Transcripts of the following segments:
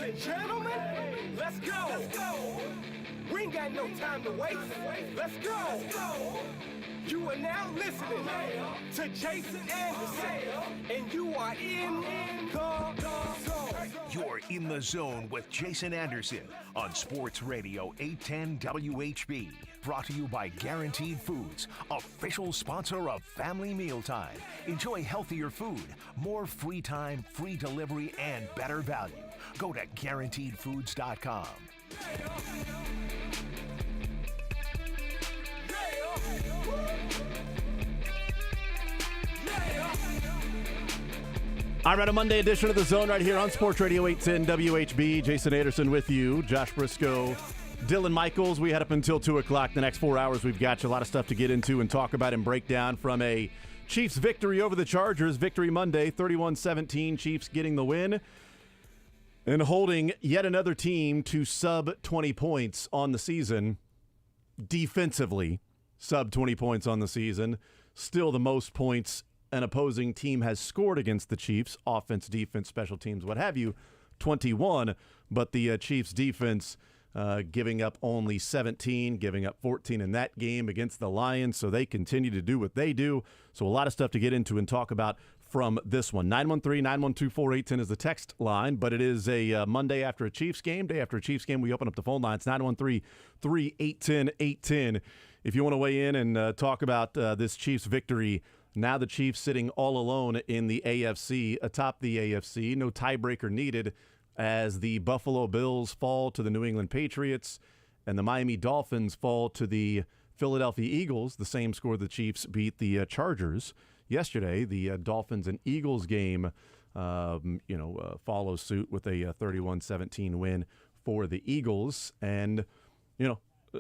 and gentlemen, let's go. We ain't got no time to waste. Let's go. You are now listening to Jason Anderson, and you are in the zone. You're in the zone with Jason Anderson on Sports Radio 810 WHB. Brought to you by Guaranteed Foods, official sponsor of Family Mealtime. Enjoy healthier food, more free time, free delivery, and better value. Go to GuaranteedFoods.com. All right, a Monday edition of The Zone right here on Sports Radio 810 WHB. Jason Anderson with you, Josh Brisco, Dylan Michaels. We head up until 2 o'clock. The next 4 hours, we've got you a lot of stuff to get into and talk about and break down from a Chiefs victory over the Chargers. Victory Monday, 31-17. Chiefs getting the win and holding yet another team to sub 20 points on the season. Defensively, sub 20 points on the season. Still the most points an opposing team has scored against the Chiefs, offense, defense, special teams, what have you, 21. But the Chiefs defense giving up only 17, giving up 14 in that game against the Lions. So they continue to do what they do. So a lot of stuff to get into and talk about from this one. 913-912-4810 is the text line, but it is a Monday after a Chiefs game. Day after a Chiefs game, we open up the phone lines, 913-381-810. If you want to weigh in and talk about this Chiefs victory. Now the Chiefs sitting all alone in the AFC, atop the AFC. No tiebreaker needed as the Buffalo Bills fall to the New England Patriots and the Miami Dolphins fall to the Philadelphia Eagles. The same score the Chiefs beat the Chargers yesterday. The Dolphins and Eagles game follows suit with a 31-17 win for the Eagles. And,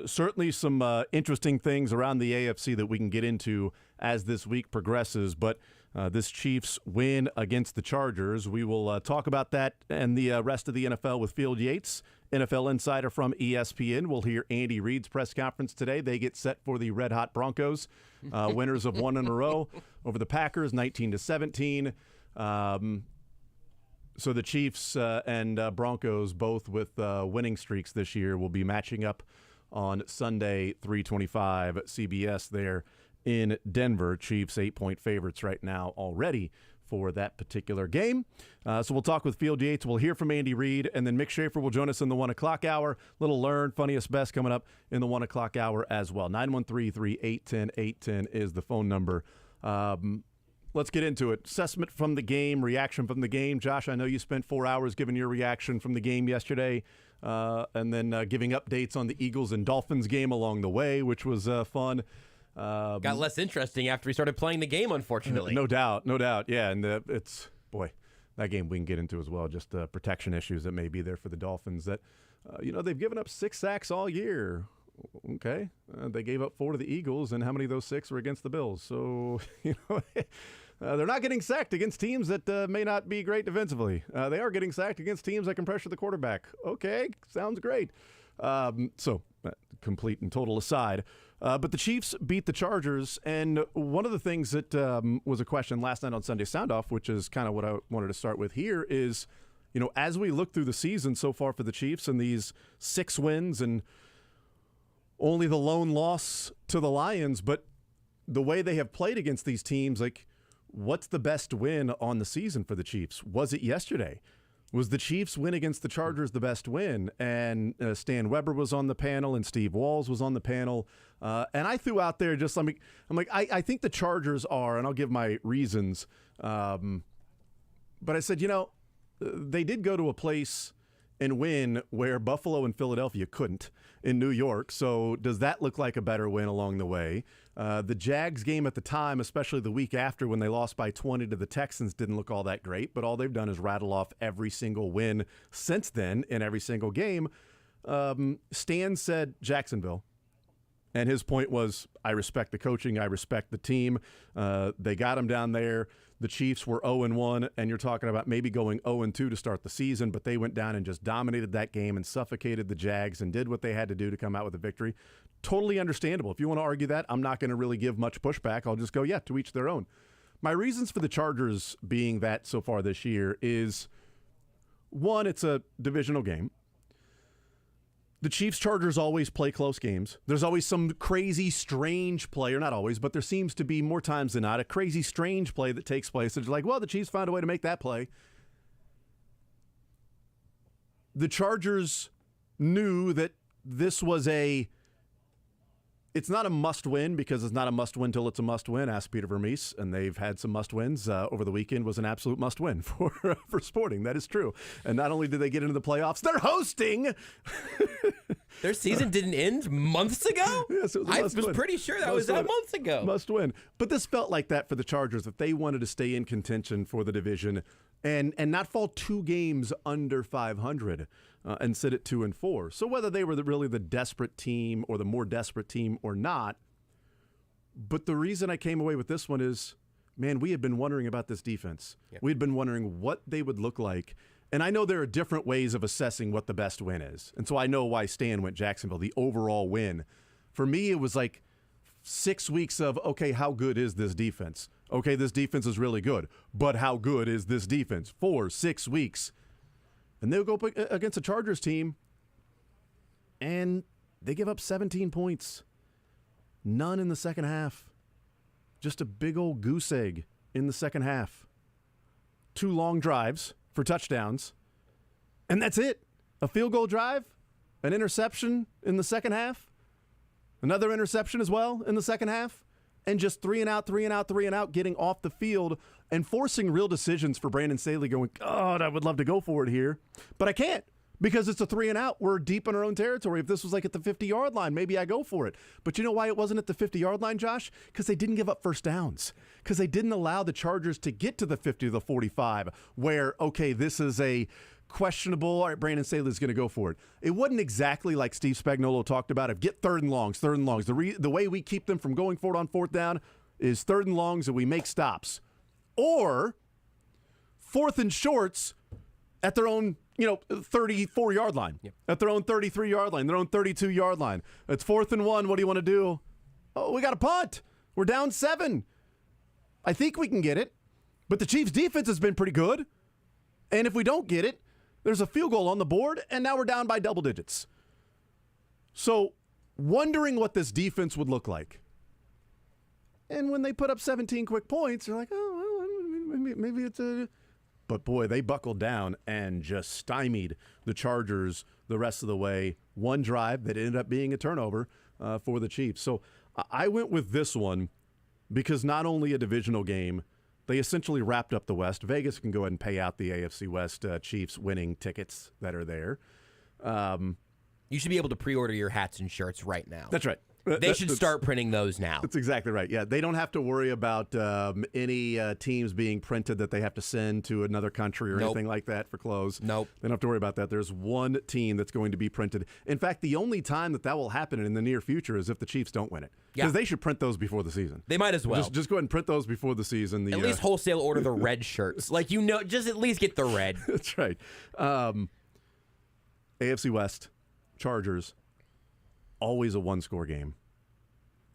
certainly some interesting things around the AFC that we can get into as this week progresses. But this Chiefs win against the Chargers, we will talk about that and the rest of the NFL with Field Yates, NFL insider from ESPN. We'll hear Andy Reid's press conference today. They get set for the red-hot Broncos, winners of one in a row over the Packers, 19-17. So the Chiefs and Broncos, both with winning streaks this year, will be matching up on Sunday, 3:25 CBS there in Denver. Chiefs 8-point favorites right now already for that particular game. So we'll talk with Field Yates. We'll hear from Andy Reid, and then Mick Schaefer will join us in the 1 o'clock hour. Little Learn, Funniest Best coming up in the 1 o'clock hour as well. 913-381-810 is the phone number. Let's get into it. Assessment from the game, reaction from the game. Josh, I know you spent 4 hours giving your reaction from the game yesterday. And then giving updates on the Eagles and Dolphins game along the way, which was fun. Got less interesting after we started playing the game, unfortunately. No doubt. Yeah, and that game we can get into as well, just protection issues that may be there for the Dolphins that, they've given up 6 sacks all year. Okay. They gave up 4 to the Eagles, and how many of those 6 were against the Bills? So, they're not getting sacked against teams that may not be great defensively. They are getting sacked against teams that can pressure the quarterback. Okay, sounds great. Complete and total aside. But the Chiefs beat the Chargers, and one of the things that was a question last night on Sunday Soundoff, which is kind of what I wanted to start with here, is, as we look through the season so far for the Chiefs and these 6 wins and only the lone loss to the Lions, but the way they have played against these teams, what's the best win on the season for the Chiefs? Was it yesterday? Was the Chiefs' win against the Chargers the best win? And Stan Weber was on the panel, and Steve Walls was on the panel. And I threw out there I think the Chargers are, and I'll give my reasons. But I said, they did go to a place and win where Buffalo and Philadelphia couldn't in New York. So does that look like a better win along the way? The Jags game at the time, especially the week after when they lost by 20 to the Texans, didn't look all that great, but all they've done is rattle off every single win since then in every single game. Stan said Jacksonville, and his point was, I respect the coaching, I respect the team. They got them down there. The Chiefs were 0-1, and you're talking about maybe going 0-2 to start the season, but they went down and just dominated that game and suffocated the Jags and did what they had to do to come out with a victory. Totally understandable. If you want to argue that, I'm not going to really give much pushback. I'll just go, to each their own. My reasons for the Chargers being that so far this year is one, it's a divisional game. The Chiefs-Chargers always play close games. There's always some crazy, strange play, or not always, but there seems to be more times than not a crazy, strange play that takes place. It's like, well, the Chiefs found a way to make that play. The Chargers knew that this was it's not a must-win because it's not a must-win till it's a must-win. Ask Peter Vermees, and they've had some must-wins. Over the weekend was an absolute must-win for Sporting. That is true. And not only did they get into the playoffs, they're hosting. Their season didn't end months ago? Yes, it was I was pretty sure that was months ago. Must-win. But this felt like that for the Chargers, that they wanted to stay in contention for the division and not fall 2 games under 500. And sit at 2-4. So whether they were really the desperate team or the more desperate team or not, but the reason I came away with this one is, man, we had been wondering about this defense. Yep. We had been wondering what they would look like. And I know there are different ways of assessing what the best win is. And so I know why Stan went Jacksonville, the overall win. For me, it was like 6 weeks of, okay, how good is this defense? Okay, this defense is really good. But how good is this defense? 4-6 weeks. And they'll go up against a Chargers team, and they give up 17 points. None in the second half. Just a big old goose egg in the second half. 2 long drives for touchdowns, and that's it. A field goal drive, an interception in the second half, another interception as well in the second half, and just 3 and out, getting off the field and forcing real decisions for Brandon Staley going, God, I would love to go for it here, but I can't because it's a 3 and out. We're deep in our own territory. If this was like at the 50-yard line, maybe I go for it. But you know why it wasn't at the 50-yard line, Josh? Because they didn't give up first downs, because they didn't allow the Chargers to get to the 50 to the 45 where, okay, this is a questionable, all right, Brandon Staley's going to go for it. It wasn't exactly like Steve Spagnuolo talked about of get third and longs. The way we keep them from going for it on fourth down is third and longs and we make stops. Or fourth and shorts at their own, 34-yard line, at their own 33-yard line, their own 32-yard line. It's 4th and 1. What do you want to do? Oh, we got a punt. We're down 7. I think we can get it. But the Chiefs' defense has been pretty good. And if we don't get it, there's a field goal on the board, and now we're down by double digits. So, wondering what this defense would look like. And when they put up 17 quick points, they're like, oh, well, maybe it's a... But boy, they buckled down and just stymied the Chargers the rest of the way. One drive that ended up being a turnover for the Chiefs. So I went with this one because not only a divisional game, they essentially wrapped up the West. Vegas can go ahead and pay out the AFC West Chiefs winning tickets that are there. You should be able to pre-order your hats and shirts right now. That's right. They should start printing those now. That's exactly right. Yeah, they don't have to worry about any teams being printed that they have to send to another country or anything like that for clothes. Nope. They don't have to worry about that. There's one team that's going to be printed. In fact, the only time that will happen in the near future is if the Chiefs don't win it. Because they should print those before the season. They might as well. Just go ahead and print those before the season. At least wholesale order the red shirts. Just at least get the red. That's right. AFC West, Chargers, always a one-score game.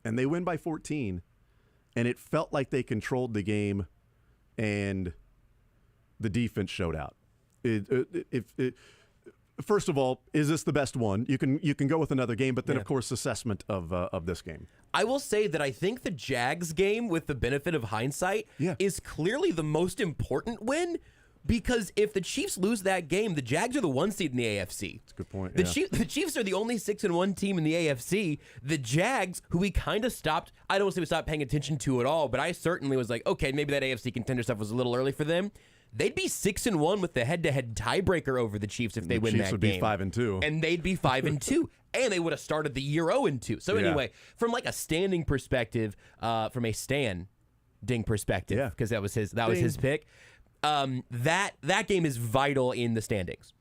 And they win by 14, and it felt like they controlled the game, and the defense showed out. First of all, is this the best one? You can go with another game, but then, of course, assessment of this game. I will say that I think the Jags game, with the benefit of hindsight, is clearly the most important win. Because if the Chiefs lose that game, the Jags are the 1 seed in the AFC. That's a good point. The Chiefs are the only 6-1 team in the AFC. The Jags, who we kind of stopped, I don't want to say we stopped paying attention to at all, but I certainly was like, okay, maybe that AFC contender stuff was a little early for them. They'd be 6-1 with the head-to-head tiebreaker over the Chiefs if they win that game. The Chiefs would be 5-2. And they'd be 5-2. And they would have started the year 0-2. So anyway, from like a standing perspective, from a standing perspective, because that was his pick. That game is vital in the standings.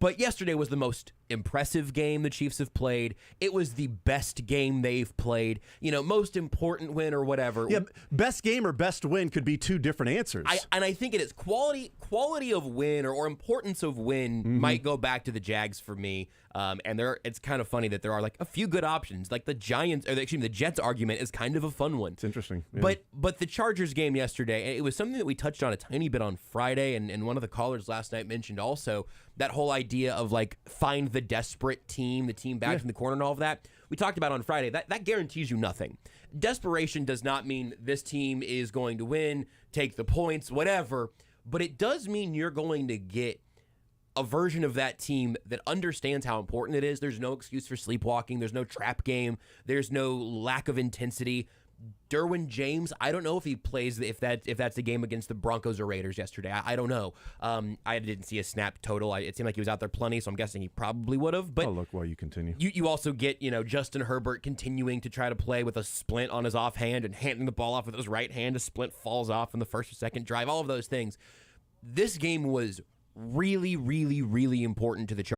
But yesterday was the most impressive game the Chiefs have played. It was the best game they've played. Most important win or whatever. Yeah, best game or best win could be two different answers. I think it is quality of win or importance of win might go back to the Jags for me. And it's kind of funny that there are like a few good options. Like the Jets argument is kind of a fun one. It's interesting. Yeah. But the Chargers game yesterday, it was something that we touched on a tiny bit on Friday, and one of the callers last night mentioned also that whole idea of like find the desperate team, the team back in the corner and all of that. We talked about on Friday. That guarantees you nothing. Desperation does not mean this team is going to win, take the points, whatever. But it does mean you're going to get a version of that team that understands how important it is. There's no excuse for sleepwalking. There's no trap game. There's no lack of intensity. Derwin James, I don't know if he plays if that's the game against the Broncos or Raiders yesterday. I don't know. I didn't see a snap total. It seemed like he was out there plenty, so I'm guessing he probably would have. But I'll look while you continue. You also get Justin Herbert continuing to try to play with a splint on his offhand and handing the ball off with his right hand. A splint falls off in the first or second drive. All of those things. This game was really, really, really important to the Chargers.